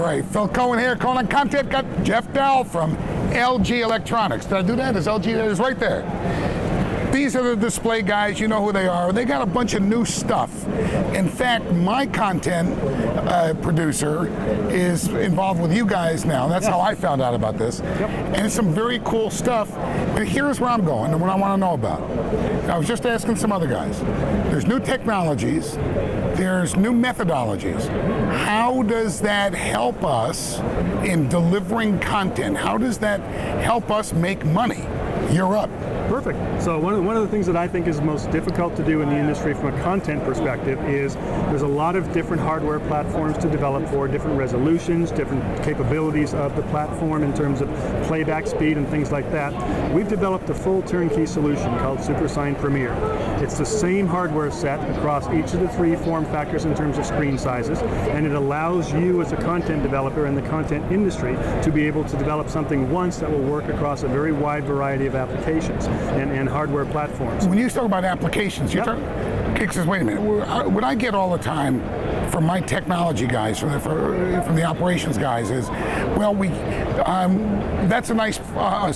right, Phil Cohen here, Cohen on Content. Got Jeff Dowell from LG Electronics. Did I do that? Is LG there? It's right there. These are the display guys. You know who they are. They got a bunch of new stuff. In fact, my content producer is involved with you guys now. That's how I found out about this. Yep. And it's some very cool stuff. But here's where I'm going and what I want to know about. I was just asking some other guys. There's new technologies. There's new methodologies. How does that help us in delivering content? How does that help us make money? You're up. Perfect. So one of the things that I think is most difficult to do in the industry from a content perspective is there's a lot of different hardware platforms to develop for, different resolutions, different capabilities of the platform in terms of playback speed and things like that. We've developed a full turnkey solution called SuperSign Premier. It's the same hardware set across each of the three form factors in terms of screen sizes, and it allows you as a content developer in the content industry to be able to develop something once that will work across a very wide variety of applications and hardware platforms. When you talk about applications, you're talking, because wait a minute, what I get all the time from my technology guys, from the operations guys is, well, that's a nice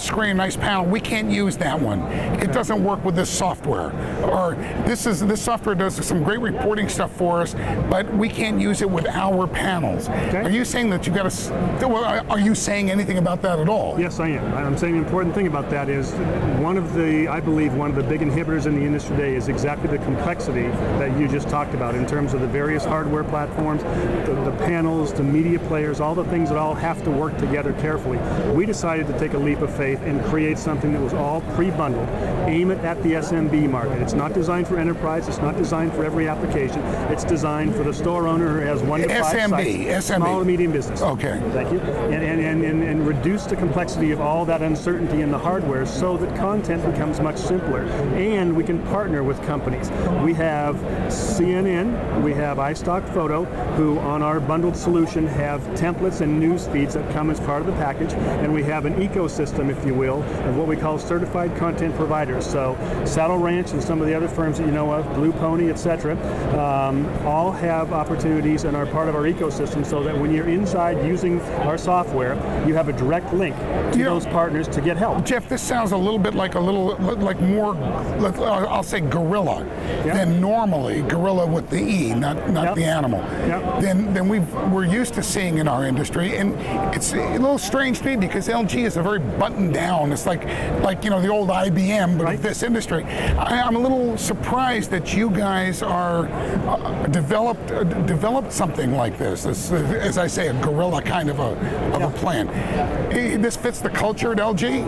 screen, nice panel. We can't use that one. It doesn't work with this software. Or this software does some great reporting stuff for us, but we can't use it with our panels. Okay. Are you saying that you got to? Well, are you saying anything about that at all? Yes, I am. I'm saying the important thing about that is I believe one of the big inhibitors in the industry today is exactly the complexity that you just talked about in terms of the various hardware platforms, the panels, the media players, all the things that all have to work together carefully. We decided to take a leap of faith and create something that was all pre-bundled, aim it at the SMB market. It's not designed for enterprise, it's not designed for every application, it's designed for the store owner who has 1 to 5 sites, small to medium business. Okay. Thank you. And reduce the complexity of all that uncertainty in the hardware so that content becomes much simpler. And we can partner with companies. We have CNN, we have iStock Photo, who on our bundled solution have templates and news feeds that come as part of the package, and we have an ecosystem, if you will, of what we call certified content providers. So Saddle Ranch and some of the other firms that you know of, Blue Pony, etc., all have opportunities and are part of our ecosystem so that when you're inside using our software, you have a direct link to those partners to get help. Jeff, this sounds a little bit like more, I'll say guerrilla than normally, gorilla with the E, not the animal, than we're used to seeing in our industry. And it's a little strange to me because LG is a very buttoned down, it's like you know, the old IBM, but of this industry. I'm a little surprised that you guys are developed something like this. As I say, a guerrilla kind of a plan. This fits the culture at LG?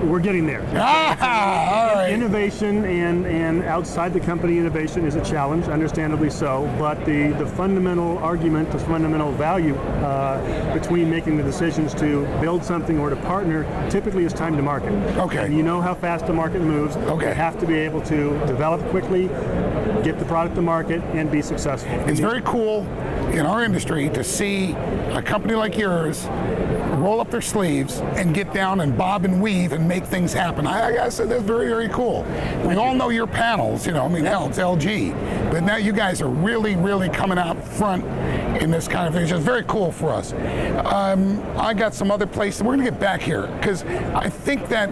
We're getting there. All right. Innovation and outside the company innovation is a challenge, understandably so, but the fundamental argument, the fundamental value between making the decisions to build something or to partner typically is time to market. Okay. And you know how fast the market moves. Okay. You have to be able to develop quickly, get the product to market, and be successful. It's very cool in our industry to see a company like yours roll up their sleeves and get down and bob and weave and make things happen. I gotta say, that's very, very cool. We all know your panels, you know, I mean, hell, it's LG, but now you guys are really, really coming out front in this kind of thing. It's just very cool for us. I got some other places. We're gonna get back here, because I think that,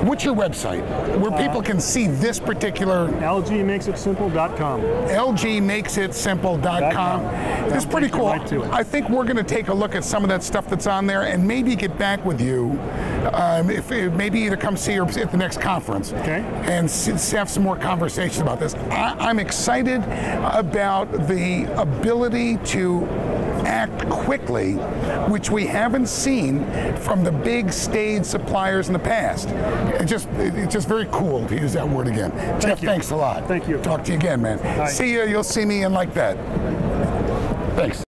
what's your website where people can see this particular? LGMakesItSimple.com. LGMakesItSimple.com. It's pretty cool. I think we're going to take a look at some of that stuff that's on there and maybe get back with you, maybe either come see or at the next conference, and have some more conversations about this. I'm excited about the ability to act quickly, which we haven't seen from the big staid suppliers in the past. It's just very cool to use that word again. Jeff, thanks a lot. Thank you. Talk to you again, man. See you. You'll see me in like that. Thanks.